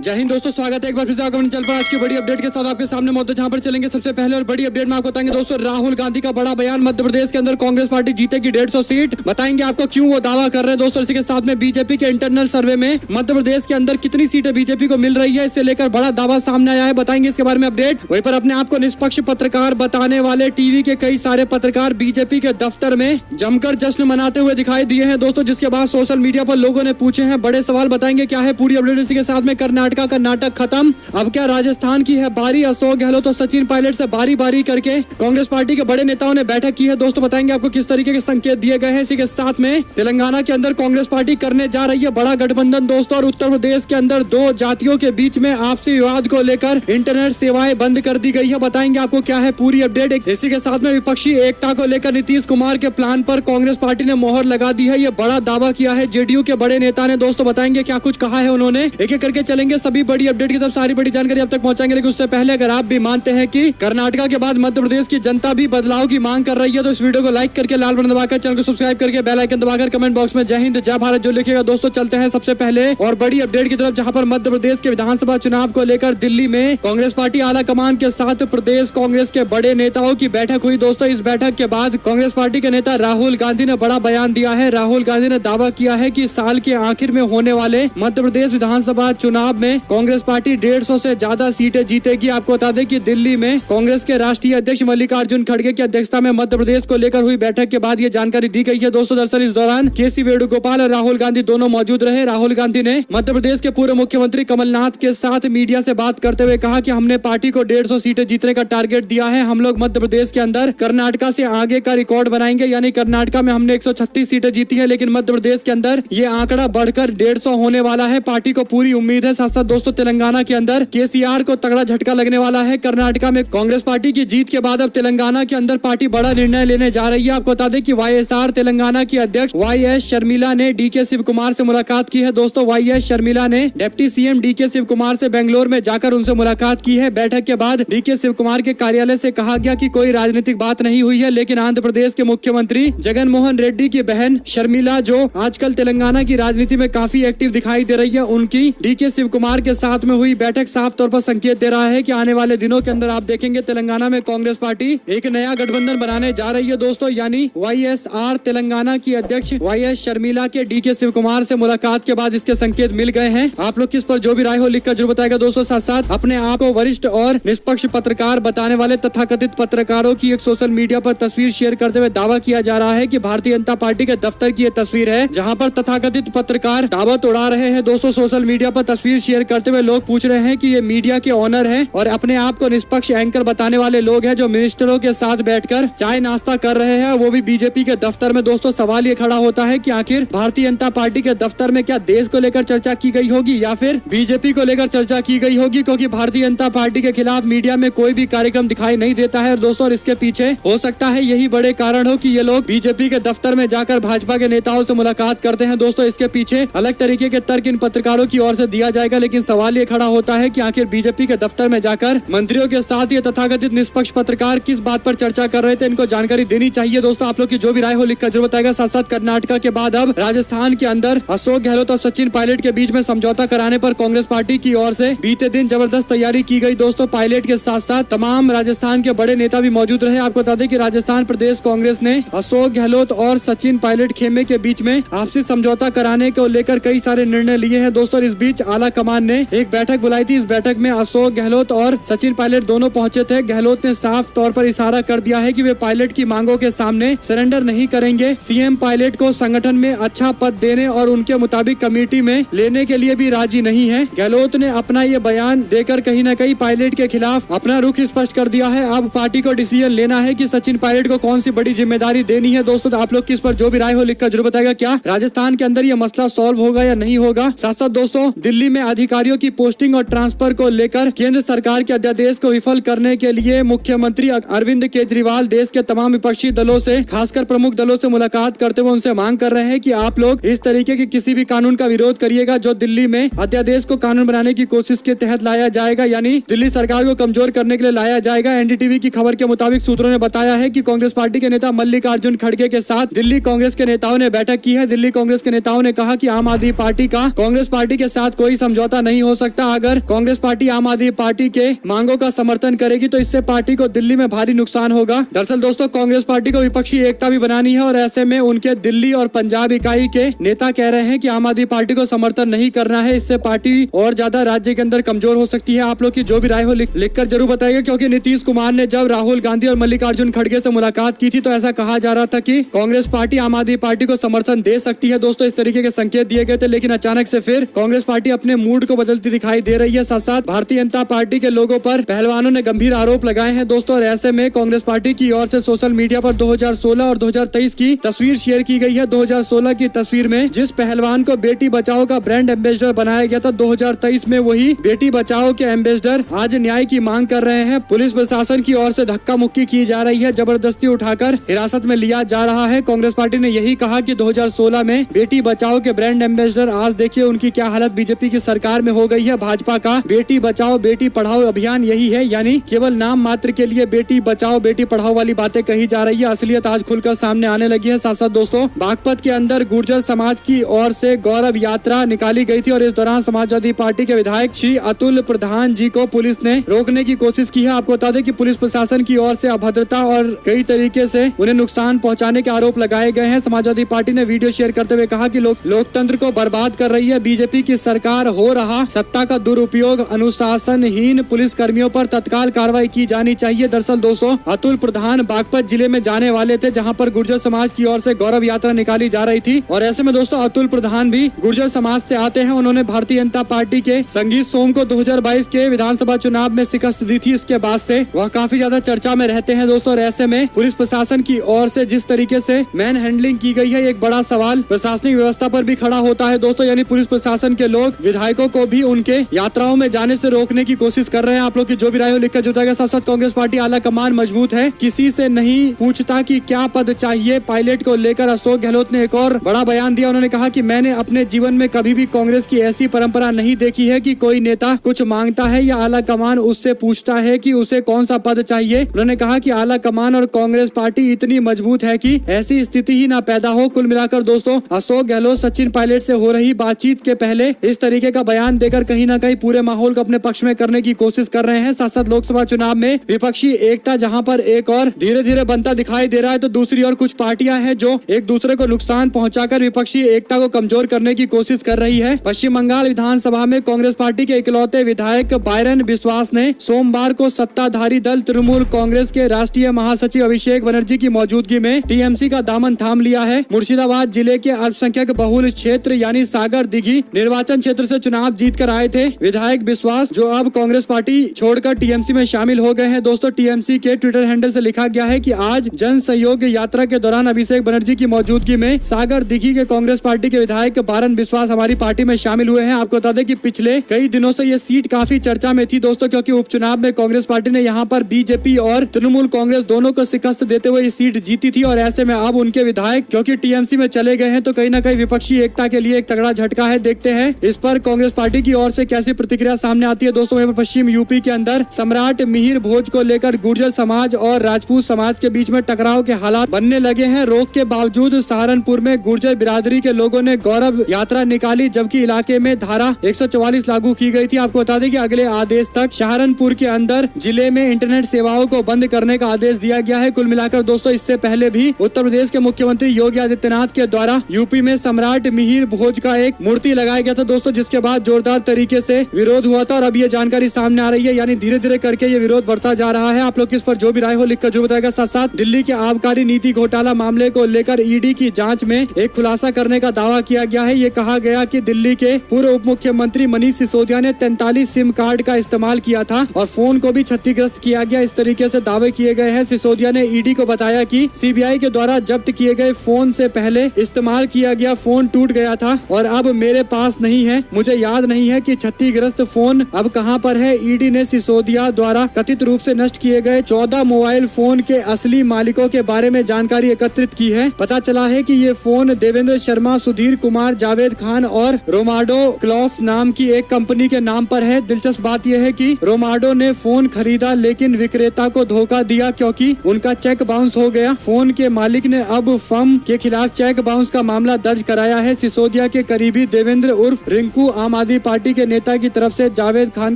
जय हिंद दोस्तों, स्वागत है एक बार फिर से आगमन चल पर आज की बड़ी अपडेट के साथ आपके सामने मौजूद, जहां पर चलेंगे सबसे पहले और बड़ी अपडेट में आपको बताएंगे दोस्तों राहुल गांधी का बड़ा बयान। मध्य प्रदेश के अंदर कांग्रेस पार्टी जीतेगी 150 सीट, बताएंगे आपको क्यों वो दावा कर रहे हैं दोस्तों। इसी के साथ में बीजेपी के इंटरनल सर्वे में मध्य प्रदेश के अंदर कितनी सीटें बीजेपी को मिल रही है, इससे लेकर बड़ा दावा सामने आया है, बताएंगे इसके बारे में अपडेट। वहीं पर अपने आप को निष्पक्ष पत्रकार बताने वाले टीवी के कई सारे पत्रकार बीजेपी के दफ्तर में जमकर जश्न मनाते हुए दिखाई दिए हैं दोस्तों, जिसके बाद सोशल मीडिया पर लोगों ने पूछे हैं बड़े सवाल, बताएंगे क्या है पूरी अपडेट। इसी के साथ में कर्नाटका का नाटक खत्म, अब क्या राजस्थान की है बारी। अशोक गहलोत और सचिन पायलट से बारी बारी करके कांग्रेस पार्टी के बड़े नेताओं ने बैठक की है दोस्तों, बताएंगे आपको किस तरीके के संकेत दिए गए हैं। इसी के साथ में तेलंगाना के अंदर कांग्रेस पार्टी करने जा रही है बड़ा गठबंधन दोस्तों, और उत्तर प्रदेश के अंदर दो जातियों के बीच में आपसी विवाद को लेकर इंटरनेट सेवाएं बंद कर दी गई है, बताएंगे आपको क्या है पूरी अपडेट। इसी के साथ में विपक्षी एकता को लेकर नीतीश कुमार के प्लान पर कांग्रेस पार्टी ने मोहर लगा दी है, ये बड़ा दावा किया है जेडीयू के बड़े नेता ने दोस्तों, बताएंगे क्या कुछ कहा है उन्होंने। एक एक करके चलेंगे सभी बड़ी अपडेट की तरफ, सारी बड़ी जानकारी अब तक पहुंचाएंगे। लेकिन उससे पहले अगर आप भी मानते हैं कि कर्नाटका के बाद मध्य प्रदेश की जनता भी बदलाव की मांग कर रही है, तो इस वीडियो को लाइक करके लाल बटन दबाकर चैनल को सब्सक्राइब करके बेल आइकन दबाकर कमेंट बॉक्स में जय हिंद जय भारत जो लिखेगा दोस्तों। चलते हैं सबसे पहले और बड़ी अपडेट की तरफ, जहां पर मध्य प्रदेश के विधानसभा चुनाव को लेकर दिल्ली में कांग्रेस पार्टी आला कमान के साथ प्रदेश कांग्रेस के बड़े नेताओं की बैठक हुई दोस्तों। इस बैठक के बाद कांग्रेस पार्टी के नेता राहुल गांधी ने बड़ा बयान दिया है। राहुल गांधी ने दावा किया है कि साल के आखिर में होने वाले मध्य प्रदेश विधानसभा चुनाव में कांग्रेस पार्टी 150 से ज्यादा सीटें जीतेगी। आपको बता दें कि दिल्ली में कांग्रेस के राष्ट्रीय अध्यक्ष मल्लिकार्जुन खड़गे की अध्यक्षता में मध्य प्रदेश को लेकर हुई बैठक के बाद ये जानकारी दी गई है दोस्तों। दरअसल इस दौरान केसी वेणुगोपाल और राहुल गांधी दोनों मौजूद रहे। राहुल गांधी ने मध्य प्रदेश के पूर्व मुख्यमंत्री कमलनाथ के साथ मीडिया से बात करते हुए कहा कि हमने पार्टी को 150 सीटें जीतने का टारगेट दिया है। हम लोग मध्य प्रदेश के अंदर कर्नाटका से आगे का रिकॉर्ड बनाएंगे, यानी कर्नाटका में हमने 136 सीटें जीती है, लेकिन मध्य प्रदेश के अंदर ये आंकड़ा बढ़कर 150 होने वाला है। पार्टी को पूरी उम्मीद है। साथ साथ दोस्तों तेलंगाना के अंदर केसीआर को तगड़ा झटका लगने वाला है। कर्नाटका में कांग्रेस पार्टी की जीत के बाद अब तेलंगाना के अंदर पार्टी बड़ा निर्णय लेने जा रही है। आपको बता दें कि वाईएसआर तेलंगाना की अध्यक्ष वाईएस शर्मिला ने डीके शिव कुमार से मुलाकात की है दोस्तों। वाईएस शर्मिला ने deputy CM DK Shiv Kumar से बेंगलोर में जाकर उनसे मुलाकात की है। बैठक के बाद डीके शिव कुमार के कार्यालय से कहा गया कि कोई राजनीतिक बात नहीं हुई है, लेकिन आंध्र प्रदेश के मुख्यमंत्री जगन मोहन रेड्डी की बहन शर्मिला, जो आजकल तेलंगाना की राजनीति में काफी एक्टिव दिखाई दे रही है, उनकी डीके शिव कुमार के साथ में हुई बैठक साफ तौर पर संकेत दे रहा है कि आने वाले दिनों के अंदर आप देखेंगे तेलंगाना में कांग्रेस पार्टी एक नया गठबंधन बनाने जा रही है दोस्तों, यानी वाईएसआर तेलंगाना की अध्यक्ष वाईएस शर्मिला के डीके शिव कुमार से मुलाकात के बाद इसके संकेत मिल गए हैं। आप लोग किस पर जो भी राय हो लिखकर जरूर बताएगा दोस्तों। साथ साथ अपने आप को वरिष्ठ और निष्पक्ष पत्रकार बताने वाले तथाकथित पत्रकारों की एक सोशल मीडिया पर तस्वीर शेयर करते हुए दावा किया जा रहा है कि भारतीय जनता पार्टी के दफ्तर की यह तस्वीर है, जहां पर तथाकथित पत्रकार दावत उड़ा रहे हैं दोस्तों। सोशल मीडिया पर तस्वीर शेयर करते हुए लोग पूछ रहे हैं कि ये मीडिया के ऑनर है और अपने आप को निष्पक्ष एंकर बताने वाले लोग हैं, जो मिनिस्टरों के साथ बैठकर चाय नाश्ता कर रहे हैं, वो भी बीजेपी के दफ्तर में दोस्तों। सवाल ये खड़ा होता है कि आखिर भारतीय जनता पार्टी के दफ्तर में क्या देश को लेकर चर्चा की गई होगी या फिर बीजेपी को लेकर चर्चा की गई होगी, क्योंकि भारतीय जनता पार्टी के खिलाफ मीडिया में कोई भी कार्यक्रम दिखाई नहीं देता है दोस्तों। और इसके पीछे हो सकता है यही बड़े कारण हो कि ये लोग बीजेपी के दफ्तर में जाकर भाजपा के नेताओं से मुलाकात करते हैं दोस्तों। इसके पीछे अलग तरीके के तर्क इन पत्रकारों की ओर से दिया जाएगा, लेकिन सवाल ये खड़ा होता है कि आखिर बीजेपी के दफ्तर में जाकर मंत्रियों के साथ ये तथाकथित निष्पक्ष पत्रकार किस बात पर चर्चा कर रहे थे, इनको जानकारी देनी चाहिए दोस्तों। आप लोग की जो भी राय हो लिखकर जरूर बताएगा। साथ साथ कर्नाटका के बाद अब राजस्थान के अंदर अशोक गहलोत और सचिन पायलट के बीच में समझौता कराने पर कांग्रेस पार्टी की ओर से बीते दिन जबरदस्त तैयारी की गई दोस्तों। पायलट के साथ साथ तमाम राजस्थान के बड़े नेता भी मौजूद रहे। आपको बता दें कि राजस्थान प्रदेश कांग्रेस ने अशोक गहलोत और सचिन पायलट खेमे के बीच में आपसी समझौता कराने को लेकर कई सारे निर्णय लिए हैं दोस्तों। इस बीच आला कमान ने एक बैठक बुलाई थी। इस बैठक में अशोक गहलोत और सचिन पायलट दोनों पहुंचे थे। गहलोत ने साफ तौर पर इशारा कर दिया है कि वे पायलट की मांगों के सामने सरेंडर नहीं करेंगे। सीएम पायलट को संगठन में अच्छा पद देने और उनके मुताबिक कमेटी में लेने के लिए भी राजी नहीं है। गहलोत ने अपना ये बयान देकर कहीं न कहीं पायलट के खिलाफ अपना रुख स्पष्ट कर दिया है। अब पार्टी को डिसीजन लेना है कि सचिन पायलट को कौन सी बड़ी जिम्मेदारी देनी है दोस्तों। तो आप लोग किस पर जो भी राय हो लिखकर जरूर बताएगा। क्या राजस्थान के अंदर ये मसला सॉल्व होगा या नहीं होगा। साथ साथ दोस्तों दिल्ली में अधिकारियों की पोस्टिंग और ट्रांसफर को लेकर केंद्र सरकार के अध्यादेश को विफल करने के लिए मुख्यमंत्री अरविंद केजरीवाल देश के तमाम विपक्षी दलों से, खासकर प्रमुख दलों से मुलाकात करते हुए उनसे मांग कर रहे हैं कि आप लोग इस तरीके के किसी भी कानून का विरोध करिएगा जो दिल्ली में अध्यादेश को कानून बनाने की कोशिश के तहत लाया जाएगा, यानी दिल्ली सरकार को कमजोर करने के लिए लाया जाएगा। एनडीटीवी की खबर के मुताबिक सूत्रों ने बताया है कि कांग्रेस पार्टी के नेता मल्लिकार्जुन खड़गे के साथ दिल्ली कांग्रेस के नेताओं ने बैठक की है। दिल्ली कांग्रेस के नेताओं ने कहा कि आम आदमी पार्टी का कांग्रेस पार्टी के साथ कोई समझौता पता नहीं हो सकता। अगर कांग्रेस पार्टी आम आदमी पार्टी के मांगों का समर्थन करेगी तो इससे पार्टी को दिल्ली में भारी नुकसान होगा। दरअसल दोस्तों कांग्रेस पार्टी को विपक्षी एकता भी बनानी है और ऐसे में उनके दिल्ली और पंजाब इकाई के नेता कह रहे हैं कि आम आदमी पार्टी को समर्थन नहीं करना है, इससे पार्टी और ज्यादा राज्य के अंदर कमजोर हो सकती है। आप लोग की जो भी राय हो लिखकर जरूर बताइएगा, क्योंकि नीतीश कुमार ने जब राहुल गांधी और मल्लिकार्जुन खड़गे से मुलाकात की थी तो ऐसा कहा जा रहा था कि कांग्रेस पार्टी आम आदमी पार्टी को समर्थन दे सकती है। दोस्तों इस तरीके के संकेत दिए गए थे, लेकिन अचानक से फिर कांग्रेस पार्टी अपने मूड को बदलती दिखाई दे रही है। साथ साथ भारतीय जनता पार्टी के लोगों पर पहलवानों ने गंभीर आरोप लगाए हैं दोस्तों, और ऐसे में कांग्रेस पार्टी की ओर से सोशल मीडिया पर 2016 और 2023 की तस्वीर शेयर की गई है। 2016 की तस्वीर में जिस पहलवान को बेटी बचाओ का ब्रांड एम्बेसडर बनाया गया था, 2023 में वही बेटी बचाओ के एम्बेसडर आज न्याय की मांग कर रहे हैं। पुलिस प्रशासन की ओर से धक्का मुक्की की जा रही है, जबरदस्ती उठाकर हिरासत में लिया जा रहा है। कांग्रेस पार्टी ने यही कहा कि 2016 में बेटी बचाओ के ब्रांड एम्बेसडर, आज देखिए उनकी क्या हालत बीजेपी की सरकार में हो गई है। भाजपा का बेटी बचाओ बेटी पढ़ाओ अभियान यही है, यानी केवल नाम मात्र के लिए बेटी बचाओ बेटी पढ़ाओ वाली बातें कही जा रही है। असलियत आज खुलकर सामने आने लगी है। साथ साथ दोस्तों बागपत के अंदर गुर्जर समाज की ओर से गौरव यात्रा निकाली गई थी और इस दौरान समाजवादी पार्टी के विधायक श्री अतुल प्रधान जी को पुलिस ने रोकने की कोशिश की है। आपको बता दें कि पुलिस प्रशासन की ओर से अभद्रता और कई तरीके से उन्हें नुकसान पहुंचाने के आरोप लगाए गए हैं। समाजवादी पार्टी ने वीडियो शेयर करते हुए कहा कि लोकतंत्र को बर्बाद कर रही है बीजेपी की सरकार, हो रहा सत्ता का दुरुपयोग, अनुशासनहीन पुलिस कर्मियों पर तत्काल कार्रवाई की जानी चाहिए। दरअसल दोस्तों अतुल प्रधान बागपत जिले में जाने वाले थे, जहां पर गुर्जर समाज की ओर से गौरव यात्रा निकाली जा रही थी, और ऐसे में दोस्तों अतुल प्रधान भी गुर्जर समाज से आते हैं। उन्होंने भारतीय जनता पार्टी के संगीत सोम को 2022 के विधानसभा चुनाव में शिकस्त दी थी। इसके बाद से वह काफी ज्यादा चर्चा में रहते हैं दोस्तों, और ऐसे में पुलिस प्रशासन की ओर से जिस तरीके से मैन हैंडलिंग की गई है, एक बड़ा सवाल प्रशासनिक व्यवस्था पर भी खड़ा होता है दोस्तों। यानी पुलिस प्रशासन के लोग विधायकों को भी उनके यात्राओं में जाने से रोकने की कोशिश कर रहे हैं। आप लोग की जो भी राय हो लिखकर जुटाएगा। साथ साथ कांग्रेस पार्टी आला कमान मजबूत है, किसी से नहीं पूछता कि क्या पद चाहिए। पायलट को लेकर अशोक गहलोत ने एक और बड़ा बयान दिया। उन्होंने कहा कि मैंने अपने जीवन में कभी भी कांग्रेस की ऐसी परंपरा नहीं देखी है कि कोई नेता कुछ मांगता है या आला कमान उससे पूछता है कि उसे कौन सा पद चाहिए। उन्होंने कहा कि आला कमान और कांग्रेस पार्टी इतनी मजबूत है कि ऐसी स्थिति ही ना पैदा हो। कुल मिलाकर दोस्तों अशोक गहलोत सचिन पायलट से हो रही बातचीत के पहले इस तरीके का बयान देकर कहीं ना कहीं पूरे माहौल को अपने पक्ष में करने की कोशिश कर रहे हैं। साथ साथ लोकसभा चुनाव में विपक्षी एकता जहां पर एक और धीरे धीरे बनता दिखाई दे रहा है, तो दूसरी ओर कुछ पार्टियां हैं जो एक दूसरे को नुकसान पहुंचाकर विपक्षी एकता को कमजोर करने की कोशिश कर रही है। पश्चिम बंगाल विधानसभा में कांग्रेस पार्टी के इकलौते विधायक बायरन बिस्वास ने सोमवार को सत्ताधारी दल तृणमूल कांग्रेस के राष्ट्रीय महासचिव अभिषेक बनर्जी की मौजूदगी में टीएमसी का दामन थाम लिया है। मुर्शिदाबाद जिले के अल्पसंख्यक बहुल क्षेत्र यानी सागर दिघी निर्वाचन क्षेत्र से चुनाव जीतकर आए थे विधायक बिस्वास, जो अब कांग्रेस पार्टी छोड़कर टीएमसी में शामिल हो गए हैं। दोस्तों टीएमसी के ट्विटर हैंडल से लिखा गया है कि आज जन सहयोग यात्रा के दौरान अभिषेक बनर्जी की मौजूदगी में सागर दिघी के कांग्रेस पार्टी के विधायक बायरन बिस्वास हमारी पार्टी में शामिल हुए हैं। आपको बता दें कि पिछले कई दिनों से ये सीट काफी चर्चा में थी दोस्तों, क्योंकि उपचुनाव में कांग्रेस पार्टी ने यहाँ पर बीजेपी और तृणमूल कांग्रेस दोनों को शिकस्त देते हुए ये सीट जीती थी, और ऐसे में अब उनके विधायक क्योंकि टीएमसी में चले गए हैं तो कहीं ना कहीं विपक्षी एकता के लिए एक तगड़ा झटका है। देखते हैं इस पर कांग्रेस पार्टी की ओर से कैसी प्रतिक्रिया सामने आती है। दोस्तों पश्चिम यूपी के अंदर सम्राट मिहिर भोज को लेकर गुर्जर समाज और राजपूत समाज के बीच में टकराव के हालात बनने लगे हैं। रोक के बावजूद सहारनपुर में गुर्जर बिरादरी के लोगों ने गौरव यात्रा निकाली, जबकि इलाके में धारा 144 लागू की गई थी। आपको बता दें कि अगले आदेश तक सहारनपुर के अंदर जिले में इंटरनेट सेवाओं को बंद करने का आदेश दिया गया है। कुल मिलाकर दोस्तों इससे पहले भी उत्तर प्रदेश के मुख्यमंत्री योगी आदित्यनाथ के द्वारा यूपी में सम्राट मिहिर भोज का एक मूर्ति लगाया गया था दोस्तों, जिसके बाद जोरदार तरीके से विरोध हुआ था, और अब ये जानकारी सामने आ रही है, यानी धीरे धीरे करके ये विरोध बढ़ता जा रहा है। आप लोग इस पर जो भी राय हो लिखकर जो बताएगा। साथ साथ दिल्ली के आबकारी नीति घोटाला मामले को लेकर ईडी की जांच में एक खुलासा करने का दावा किया गया है। ये कहा गया कि दिल्ली के पूर्व उप मुख्यमंत्री मनीष सिसोदिया ने 43 सिम कार्ड का इस्तेमाल किया था और फोन को भी क्षतिग्रस्त किया गया, इस तरीके से दावे किए गए हैं। सिसोदिया ने ईडी को बताया कि सीबीआई के द्वारा जब्त किए गए फोन से पहले इस्तेमाल किया गया फोन टूट गया था और अब मेरे पास नहीं है, मुझे याद नहीं है कि क्षतिग्रस्त फोन अब कहां पर है। ईडी ने सिसोदिया द्वारा कथित रूप से नष्ट किए गए 14 मोबाइल फोन के असली मालिकों के बारे में जानकारी एकत्रित की है। पता चला है कि ये फोन देवेंद्र शर्मा, सुधीर कुमार, जावेद खान और रोमाडो क्लॉक्स नाम की एक कंपनी के नाम पर है। दिलचस्प बात यह है कि रोमाडो ने फोन खरीदा लेकिन विक्रेता को धोखा दिया क्योंकि उनका चेक बाउंस हो गया। फोन के मालिक ने अब फर्म के खिलाफ चेक बाउंस का मामला दर्ज कराया है। सिसोदिया के करीबी देवेंद्र उर्फ रिंकू आम आदमी पार्टी के नेता की तरफ से जावेद खान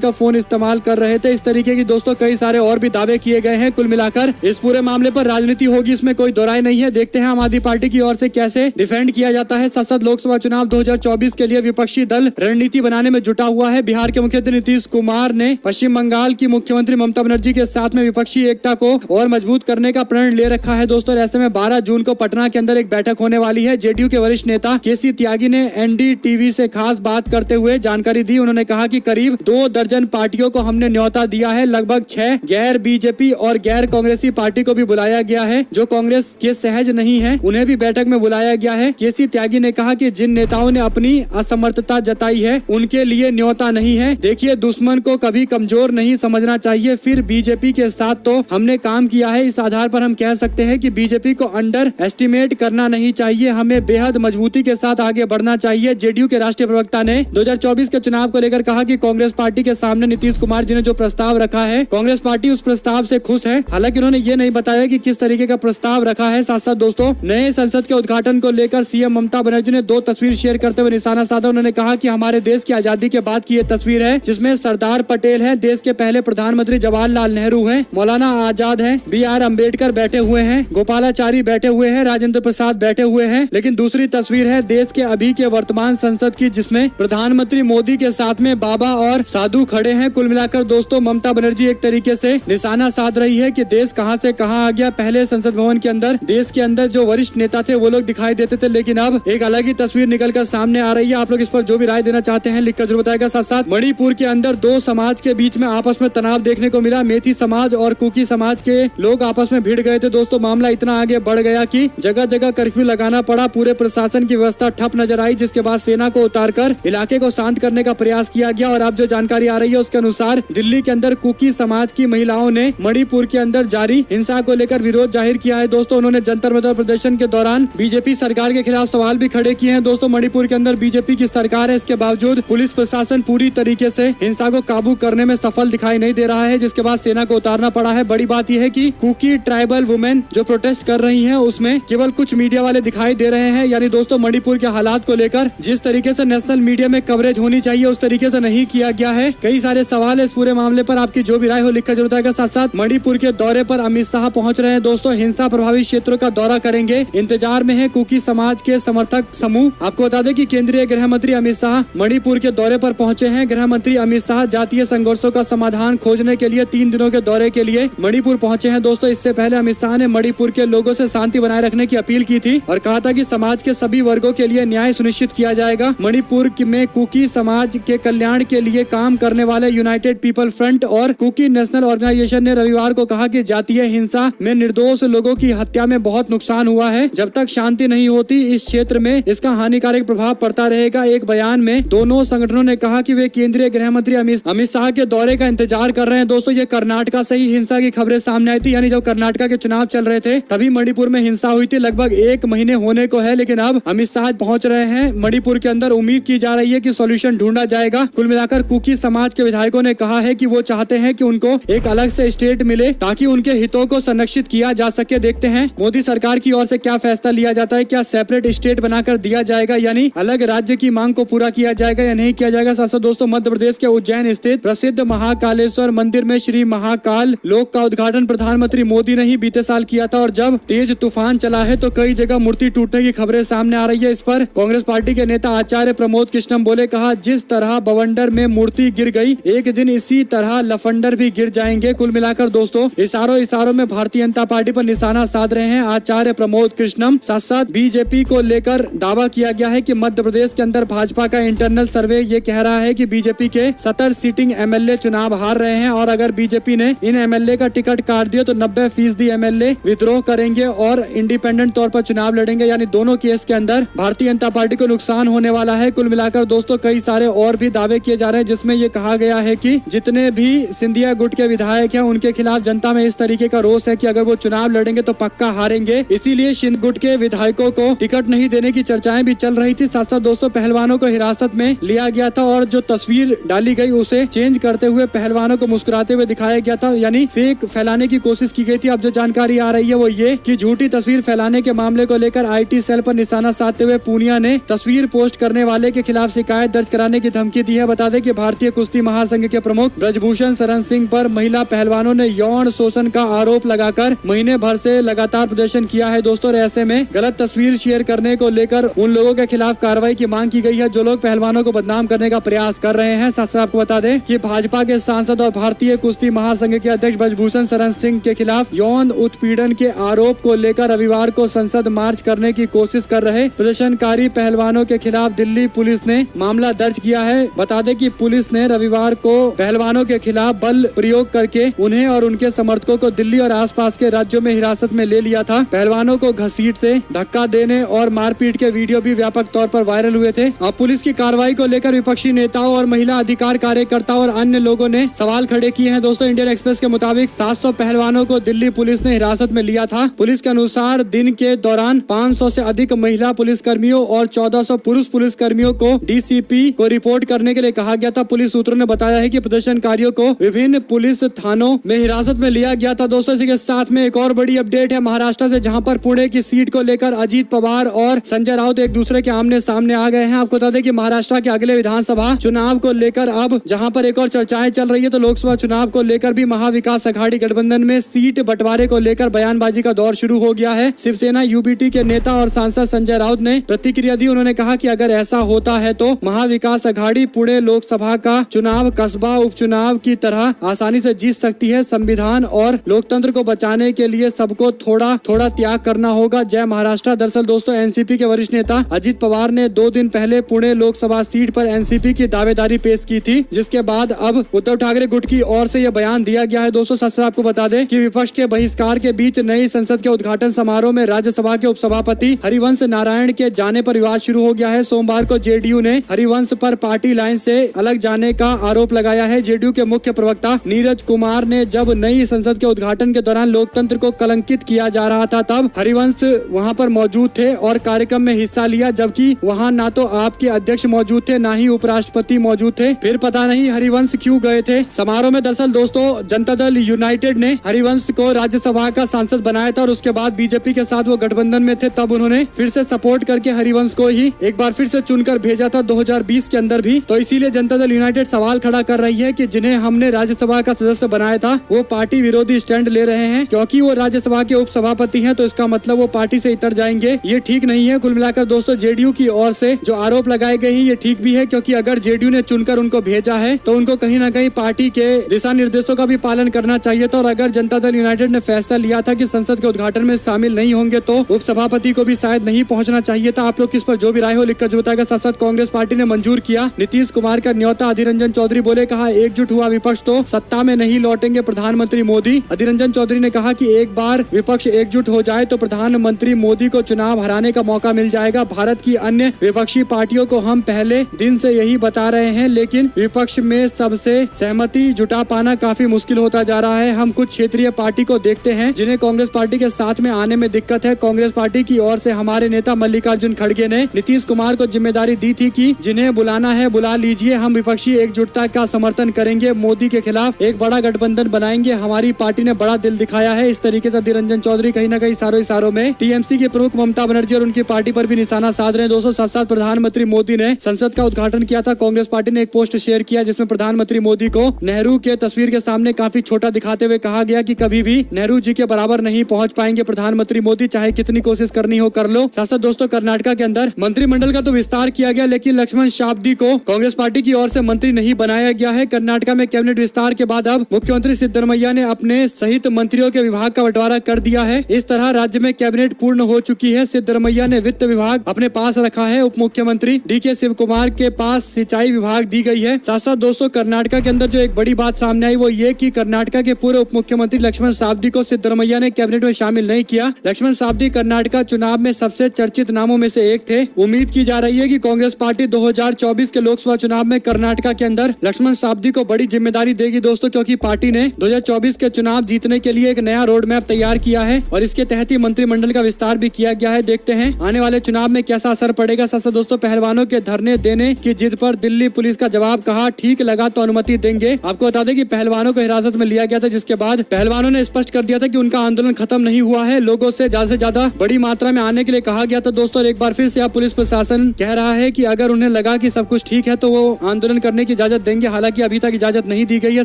का फोन इस्तेमाल कर रहे थे। इस तरीके की दोस्तों कई सारे और भी दावे किए गए हैं। कुल मिलाकर इस पूरे मामले पर राजनीति होगी, इसमें कोई दो राय नहीं है। देखते हैं आम आदमी पार्टी की ओर से कैसे डिफेंड किया जाता है। साथ साथ लोकसभा चुनाव 2024 के लिए विपक्षी दल रणनीति बनाने में जुटा हुआ है। बिहार के मुख्यमंत्री नीतीश कुमार ने पश्चिम बंगाल की मुख्यमंत्री ममता बनर्जी के साथ में विपक्षी एकता को और मजबूत करने का प्रण ले रखा है दोस्तों। ऐसे में 12 जून को पटना के अंदर एक बैठक होने वाली है। जेडीयू के वरिष्ठ नेता केसी त्यागी ने एनडीटीवी से खास बात करते हुए जानकारी दी। उन्होंने कहा कि करीब 2 दर्जन पार्टियों को हमने न्योता दिया है। लगभग 6 गैर बीजेपी और गैर कांग्रेसी पार्टी को भी बुलाया गया है। जो कांग्रेस के सहज नहीं है उन्हें भी बैठक में बुलाया गया है। केसी त्यागी ने कहा कि जिन नेताओं ने अपनी असमर्थता जताई है उनके लिए न्योता नहीं है। देखिए, दुश्मन को कभी कमजोर नहीं समझना चाहिए। फिर बीजेपी के साथ तो हमने काम किया है। इस आधार पर हम कह सकते हैं कि बीजेपी को अंडर एस्टिमेट करना नहीं चाहिए। हमें बेहद मजबूती के साथ आगे बढ़ना चाहिए। जेडीयू के राष्ट्रीय प्रवक्ता ने 2024 के चुनाव को लेकर कहा कि कांग्रेस पार्टी के सामने नीतीश कुमार जी ने जो प्रस्ताव रखा है, कांग्रेस पार्टी उस प्रस्ताव से खुश है। हालांकि उन्होंने ये नहीं बताया कि किस तरीके का प्रस्ताव रखा है। साथ साथ दोस्तों नए संसद के उद्घाटन को लेकर सीएम ममता बनर्जी ने 2 तस्वीर शेयर करते हुए निशाना साधा। उन्होंने कहा कि हमारे देश की आजादी के बाद की ये तस्वीर है जिसमें सरदार पटेल है, देश के पहले प्रधानमंत्री जवाहरलाल नेहरू है, मौलाना आजाद है, BR अम्बेडकर बैठे हुए हैं, गोपालाचारी बैठे हुए हैं, राजेंद्र प्रसाद बैठे हुए हैं। लेकिन दूसरी तस्वीर है देश के अभी के वर्तमान संसद की जिसमें प्रधानमंत्री मोदी के साथ में बाबा और साधु खड़े हैं। कुल मिलाकर दोस्तों ममता बनर्जी एक तरीके से निशाना साध रही है कि देश कहां से कहां आ गया। पहले संसद भवन के अंदर देश के अंदर जो वरिष्ठ नेता थे वो लोग दिखाई देते थे, लेकिन अब एक अलग ही तस्वीर निकलकर सामने आ रही है। आप लोग इस पर जो भी राय देना चाहते हैं लिखकर जरूर बताएगा। साथ साथ मणिपुर के अंदर 2 समाज के बीच में आपस में तनाव देखने को मिला। मेथी समाज और कुकी समाज के लोग आपस में भिड़ गए थे दोस्तों। मामला इतना आगे बढ़ गया कि जगह जगह कर्फ्यू लगाना पड़ा। पूरे प्रशासन की व्यवस्था ठप नजर आई, जिसके बाद सेना को उतारकर इलाके को शांत करने का प्रयास किया गया। और अब जो जानकारी आ रही है उसके अनुसार दिल्ली के अंदर कुकी समाज की महिलाओं ने मणिपुर के अंदर जारी हिंसा को लेकर विरोध जाहिर किया है दोस्तों। उन्होंने जंतर मंतर प्रदर्शन के दौरान बीजेपी सरकार के खिलाफ सवाल भी खड़े किए हैं दोस्तों। मणिपुर के अंदर बीजेपी की सरकार है, इसके बावजूद पुलिस प्रशासन पूरी तरीके से हिंसा को काबू करने में सफल दिखाई नहीं दे रहा है, जिसके बाद सेना को उतारना पड़ा है। बड़ी बात यह है कि कुकी ट्राइबल वुमेन जो प्रोटेस्ट कर रही हैं उसमें केवल कुछ मीडिया वाले दिखाई दे रहे हैं। यानी दोस्तों मणिपुर के हालात को लेकर जिस तरीके से नेशनल मीडिया में कवरेज होनी चाहिए उस तरीके से नहीं किया गया है। कई सारे सवाल है इस पूरे मामले पर, आपकी जो भी राय हो लिखकर जरूर बताएगा। साथ साथ मणिपुर के दौरे पर अमित शाह पहुंच रहे हैं दोस्तों। हिंसा प्रभावित क्षेत्रों का दौरा करेंगे। इंतजार में है कुकी समाज के समर्थक समूह। आपको बता दें कि केंद्रीय गृह मंत्री अमित शाह मणिपुर के दौरे पर पहुंचे हैं। गृह मंत्री अमित शाह जातीय संघर्षों का समाधान खोजने के लिए 3 दिनों के दौरे के लिए मणिपुर पहुंचे हैं दोस्तों। इससे पहले अमित शाह ने मणिपुर के लोगों से शांति बनाए रखने की अपील की थी और कहा था कि समाज के सभी वर्गों के लिए न्याय सुनिश्चित किया जाएगा। मणिपुर में कुकी समाज के कल्याण के लिए काम करने वाले यूनाइटेड पीपल फ्रंट और कुकी नेशनल ऑर्गेनाइजेशन ने रविवार को कहा कि जातीय हिंसा में निर्दोष लोगों की हत्या में बहुत नुकसान हुआ है। जब तक शांति नहीं होती इस क्षेत्र में इसका हानिकारक प्रभाव पड़ता रहेगा। एक बयान में दोनों संगठनों ने कहा कि वे केंद्रीय गृह मंत्री अमित शाह के दौरे का इंतजार कर रहे हैं दोस्तों। ये कर्नाटका से ही हिंसा की खबरें सामने आई थी। यानी जब कर्नाटका के चुनाव चल रहे थे तभी मणिपुर में हिंसा हुई थी। लगभग 1 महीने होने को है, लेकिन अब अमित शाह पहुंच रहे हैं मणिपुर के अंदर। उम्मीद की जा रही है कि सॉल्यूशन ढूंढा जाएगा। कुल मिलाकर कुकी समाज के विधायकों ने कहा है कि वो चाहते हैं कि उनको एक अलग से स्टेट मिले ताकि उनके हितों को संरक्षित किया जा सके। देखते हैं मोदी सरकार की ओर से क्या फैसला लिया जाता है। क्या सेपरेट स्टेट बनाकर दिया जाएगा, यानी अलग राज्य की मांग को पूरा किया जाएगा या नहीं किया जाएगा। साथ दोस्तों मध्य प्रदेश के उज्जैन स्थित प्रसिद्ध महाकालेश्वर मंदिर में श्री महाकाल लोक का उद्घाटन प्रधानमंत्री मोदी ने ही बीते साल किया था और जब तेज तूफान चला है तो कई जगह मूर्ति टूटने की खबरें सामने आ रही है। इस पर कांग्रेस पार्टी के नेता आचार्य प्रमोद कृष्णम बोले, कहा जिस तरह बवंडर में मूर्ति गिर गई एक दिन इसी तरह लफंडर भी गिर जाएंगे। कुल मिलाकर दोस्तों इशारों में भारतीय जनता पार्टी पर निशाना साध रहे हैं आचार्य प्रमोद कृष्णम। साथ साथ बीजेपी को लेकर दावा किया गया है कि मध्य प्रदेश के अंदर भाजपा का इंटरनल सर्वे ये कह रहा है कि बीजेपी के 70 सीटिंग एमएलए चुनाव हार रहे हैं और अगर बीजेपी ने इन एमएलए का टिकट काट दिया तो 90% एमएलए विद्रोह करेंगे और इंडिपेंडेंट तौर पर चुनाव लड़ेंगे। यानी दोनों केस के अंदर भारतीय जनता पार्टी को नुकसान होने वाला है। कुल मिलाकर दोस्तों कई सारे और भी दावे किए जा रहे हैं जिसमें ये कहा गया है कि जितने भी सिंधिया गुट के विधायक हैं उनके खिलाफ जनता में इस तरीके का रोष है कि अगर वो चुनाव लड़ेंगे तो पक्का हारेंगे। इसीलिए सिंध गुट के विधायकों को टिकट नहीं देने की चर्चाएं भी चल रही थी। साथ साथ दोस्तों पहलवानों को हिरासत में लिया गया था और जो तस्वीर डाली गई उसे चेंज करते हुए पहलवानों को मुस्कुराते हुए दिखाया गया था, यानी फेक फैलाने की कोशिश की गई थी। अब जो जानकारी आ रही है वो ये कि झूठी तस्वीर फैलाने के मामले को लेकर IT सेल पर निशाना साधते हुए पूनिया ने तस्वीर पोस्ट करने वाले के खिलाफ शिकायत दर्ज कराने की धमकी दी है। बता दें कि भारतीय कुश्ती महासंघ के प्रमुख ब्रजभूषण शरण सिंह पर महिला पहलवानों ने यौन शोषण का आरोप लगाकर महीने भर से लगातार प्रदर्शन किया है दोस्तों। और ऐसे में गलत तस्वीर शेयर करने को लेकर उन लोगों के खिलाफ कार्रवाई की मांग की गई है जो लोग पहलवानों को बदनाम करने का प्रयास कर रहे हैं। साथ साथ आपको बता दें कि भाजपा के सांसद और भारतीय कुश्ती महासंघ के अध्यक्ष ब्रजभूषण शरण सिंह के खिलाफ यौन उत्पीड़न के आरोप को लेकर रविवार को संसद मार्च करने की कोशिश कर रहे प्रदर्शनकारी पहलवानों के खिलाफ दिल्ली पुलिस ने मामला दर्ज किया है। बता दें कि पुलिस ने रविवार को पहलवानों के खिलाफ बल प्रयोग करके उन्हें और उनके समर्थकों को दिल्ली और आसपास के राज्यों में हिरासत में ले लिया था। पहलवानों को घसीट से धक्का देने और मारपीट के वीडियो भी व्यापक तौर पर वायरल हुए थे। अब पुलिस की कार्रवाई को लेकर विपक्षी नेताओं और महिला अधिकार कार्यकर्ताओं और अन्य लोगों ने सवाल खड़े किए हैं दोस्तों। इंडियन एक्सप्रेस के मुताबिक 700 पहलवानों को दिल्ली पुलिस ने हिरासत में लिया था। पुलिस के अनुसार दिन के दौरान 500 से अधिक महिला पुलिसकर्मियों और 1400 पुरुष पुलिसकर्मियों को डीसीपी को रिपोर्ट करने के लिए कहा गया था। पुलिस सूत्रों ने बताया है कि प्रदर्शनकारियों को विभिन्न पुलिस थानों में हिरासत में लिया गया था। दोस्तों इसी के साथ में एक और बड़ी अपडेट है महाराष्ट्र से, जहां पर पुणे की सीट को लेकर अजीत पवार और संजय राउत एक दूसरे के आमने सामने आ गए हैं। आपको बता दें कि महाराष्ट्र के अगले विधानसभा चुनाव को लेकर अब जहां पर एक और चर्चाएं चल रही है, तो लोकसभा चुनाव को लेकर भी महाविकास अघाड़ी गठबंधन में सीट बंटवारे को लेकर बयानबाजी का दौर शुरू हो गया है। शिवसेना यूबीटी के नेता और सांसद संजय राउत ने प्रतिक्रिया दी। उन्होंने कहा कि अगर ऐसा होता है तो महाविकास अघाड़ी पुणे लोकसभा का चुनाव कस्बा उपचुनाव की तरह आसानी से जीत सकती है। संविधान और लोकतंत्र को बचाने के लिए सबको थोड़ा थोड़ा त्याग करना होगा। जय महाराष्ट्र। दरअसल दोस्तों एनसीपी के वरिष्ठ नेता अजित पवार ने 2 दिन पहले पुणे लोकसभा सीट पर एनसीपी की दावेदारी पेश की थी, जिसके बाद अब उद्धव ठाकरे गुट की ओर से यह बयान दिया गया है। दोस्तों साथ आपको बता दें कि विपक्ष के बहिष्कार के बीच नई संसद के उद्घाटन समारोह में राज्यसभा के उपसभापति हरिवंश नारायण के जाने पर विवाद शुरू हो गया है। सोमवार को जेडीयू ने हरिवंश पर पार्टी लाइन से अलग जाने का आरोप लगाया है। जेडीयू के मुख्य प्रवक्ता नीरज कुमार ने जब नई संसद के उद्घाटन के दौरान लोकतंत्र को कलंकित किया जा रहा था तब हरिवंश वहां पर मौजूद थे और कार्यक्रम में हिस्सा लिया, जबकि वहां ना तो आपके अध्यक्ष मौजूद थे ना ही उपराष्ट्रपति मौजूद थे। फिर पता नहीं हरिवंश क्यों गए थे समारोह में। दरअसल दोस्तों जनता दल यूनाइटेड ने हरिवंश को राज्यसभा का सांसद बनाया था और उसके बाद बीजेपी के साथ वो गठबंधन में थे, तब उन्होंने फिर से सपोर्ट करके हरिवंश को ही एक बार फिर से चुनकर भेजा था 2020 के अंदर भी। तो इसीलिए जनता दल यूनाइटेड सवाल खड़ा कर रही है कि जिन्हें हमने राज्यसभा का सदस्य बनाया था वो पार्टी विरोधी स्टैंड ले रहे हैं। क्योंकि वो राज्यसभा के उपसभापति हैं तो इसका मतलब वो पार्टी से इतर जाएंगे, ये ठीक नहीं है। कुल मिलाकर दोस्तों जेडीयू की ओर से जो आरोप लगाए गए हैं ये ठीक भी है, क्योंकि अगर जेडीयू ने चुनकर उनको भेजा है तो उनको कहीं ना कहीं पार्टी के दिशा निर्देशों का भी पालन करना चाहिए था। और अगर जनता दल यूनाइटेड ने फैसला लिया था कि संसद के उद्घाटन में शामिल नहीं होंगे तो उपसभापति को भी शायद नहीं पहुंचना चाहिए था। आप लोग किस पर जो भी राय हो लिखकर जरूर बताएगा। साथ साथ कांग्रेस पार्टी ने मंजूर किया नीतीश कुमार का न्योता। अधीर रंजन चौधरी बोले, कहा एकजुट हुआ विपक्ष तो सत्ता में नहीं लौटेंगे प्रधानमंत्री मोदी। अधीर रंजन चौधरी ने कहा कि एक बार विपक्ष एकजुट हो जाए तो प्रधानमंत्री मोदी को चुनाव हराने का मौका मिल जाएगा। भारत की अन्य विपक्षी पार्टियों को हम पहले दिन से यही बता रहे हैं, लेकिन विपक्ष में सबसे सहमति जुटा पाना काफी मुश्किल होता जा रहा है। हम कुछ क्षेत्रीय पार्टी को देखते हैं जिन्हें कांग्रेस पार्टी के साथ में आने में दिक्कत है। कांग्रेस पार्टी की ओर से हमारे नेता मल्लिकार्जुन खड़गे ने नीतीश कुमार को जिम्मेदारी दी थी कि जिन्हें बुलाना है बुला लीजिए, हम विपक्षी एकजुटता का समर्थन करेंगे, मोदी के खिलाफ एक बड़ा गठबंधन बनाएंगे, हमारी पार्टी ने बड़ा दिल दिखाया है। इस तरीके से अधीर रंजन चौधरी कहीं ना कहीं इशारों में टीएमसी के प्रमुख ममता बनर्जी और उनकी पार्टी पर भी निशाना साध रहे हैं। दोस्तों साथ साथ प्रधानमंत्री मोदी ने संसद का उद्घाटन किया था। कांग्रेस पार्टी ने एक पोस्ट शेयर किया जिसमें प्रधानमंत्री मोदी को नेहरू के तस्वीर के सामने काफी छोटा दिखाते हुए कहा गया कि कभी भी नेहरू जी के बराबर नहीं पहुंच पाएंगे प्रधानमंत्री मोदी, चाहे कितनी कोशिश करनी हो कर लो। साथ साथ दोस्तों कर्नाटक के अंदर मंत्रिमंडल का तो विस्तार किया गया, लेकिन लक्ष्मण सावदी को कांग्रेस पार्टी की ओर से मंत्री नहीं बनाया गया है। कर्नाटक में कैबिनेट विस्तार के बाद अब मुख्यमंत्री सिद्धरमैया ने अपने सहित मंत्रियों के विभाग का बंटवारा कर दिया है। इस तरह राज्य में कैबिनेट पूर्ण हो चुकी है। सिद्धरमैया ने वित्त विभाग अपने पास रखा है, उप मुख्यमंत्री डीके शिव कुमार के पास सिंचाई विभाग दी गई है। साथ साथ दोस्तों कर्नाटक के अंदर जो एक बड़ी बात सामने आई वो ये कि कर्नाटक के पूर्व उप मुख्यमंत्री लक्ष्मण सावदी को सिद्धरमैया ने कैबिनेट में शामिल नहीं किया। लक्ष्मण सावदी कर्नाटक चुनाव में सबसे चर्चित नामों में से एक थे। उम्मीद की जा रही है कि कांग्रेस पार्टी 2024 के लोकसभा चुनाव में कर्नाटक के अंदर लक्ष्मण सावदी को बड़ी जिम्मेदारी देगी दोस्तों, क्योंकि पार्टी ने 2024 के चुनाव जीतने के लिए एक नया रोड मैप तैयार किया है और इसके तहत ही मंत्रिमंडल का विस्तार भी किया गया है। देखते हैं आने वाले चुनाव में कैसा असर पड़ेगा। साथ दोस्तों पहलवानों के धरने देने की जिद पर दिल्ली पुलिस का जवाब, कहा ठीक लगा तो अनुमति देंगे। आपको बता दें कि पहलवानों को हिरासत में लिया गया था, जिसके बाद पहलवानों ने स्पष्ट कर दिया था कि उनका आंदोलन खत्म नहीं हुआ है। लोगों से ज्यादा बड़ी मात्रा में आने के लिए कहा गया था दोस्तों। एक बार फिर से अब पुलिस प्रशासन कह रहा है कि अगर उन्हें लगा कि सब कुछ ठीक है तो वो आंदोलन करने की इजाजत देंगे। हालांकि अभी तक इजाजत नहीं दी गई है।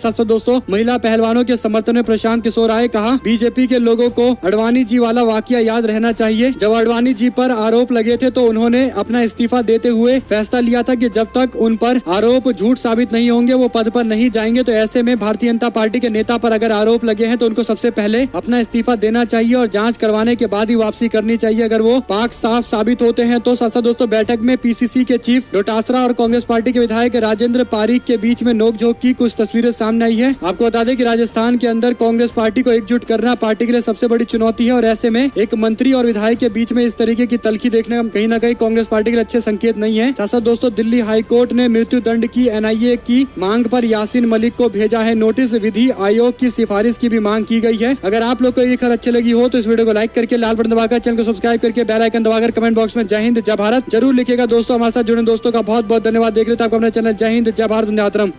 साथ दोस्तों महिला पहलवानों के समर्थन में प्रशांत किशोर आए, कहा बीजेपी के लोगों को अडवाणी जी वाला वाकया याद रहना चाहिए। जब अडवाणी जी पर आरोप लगे थे तो उन्होंने अपना इस्तीफा देते हुए फैसला लिया था कि जब तक उन पर आरोप झूठ साबित नहीं होंगे वो पद पर नहीं जाएंगे। तो ऐसे में भारतीय जनता पार्टी के नेता पर अगर आरोप लगे हैं तो उनको सबसे पहले अपना इस्तीफा देना चाहिए और जांच करवाने के बाद ही वापसी करनी चाहिए अगर वो पाक साफ साबित होते हैं तो। साथ दोस्तों बैठक में पीसीसी के चीफ डोटासरा और कांग्रेस पार्टी के विधायक राजेंद्र पारीक के बीच में नोकझोंक की कुछ तस्वीरें सामने आई है। आपको बता दें कि राजस्थान के अंदर कांग्रेस पार्टी को एकजुट करना पार्टी के लिए सबसे बड़ी चुनौती है और ऐसे में एक मंत्री और विधायक के बीच में इस तरीके की तल्खी देखने का कहीं ना कहीं कांग्रेस पार्टी के लिए अच्छे संकेत नहीं है। साथ दोस्तों दिल्ली हाई कोर्ट ने मृत्यु दंड की एनआईए की मांग पर यासीन मलिक को भेजा है नोटिस। विधि आयोग की सिफारिश की भी मांग की गई है। अगर आप लोग को ये खबर अच्छी लगी हो तो इस वीडियो को लाइक करके लाल बटन दबाकर चैनल को सब्सक्राइब करके बेल आइकन दबाकर कमेंट बॉक्स में जय हिंद जय भारत जरूर लिखेगा। दोस्तों हमारे साथ जुड़े दोस्तों का बहुत बहुत धन्यवाद। देख रहे थे आपको अपना चैनल जय हिंद जय भारत वंदे मातरम।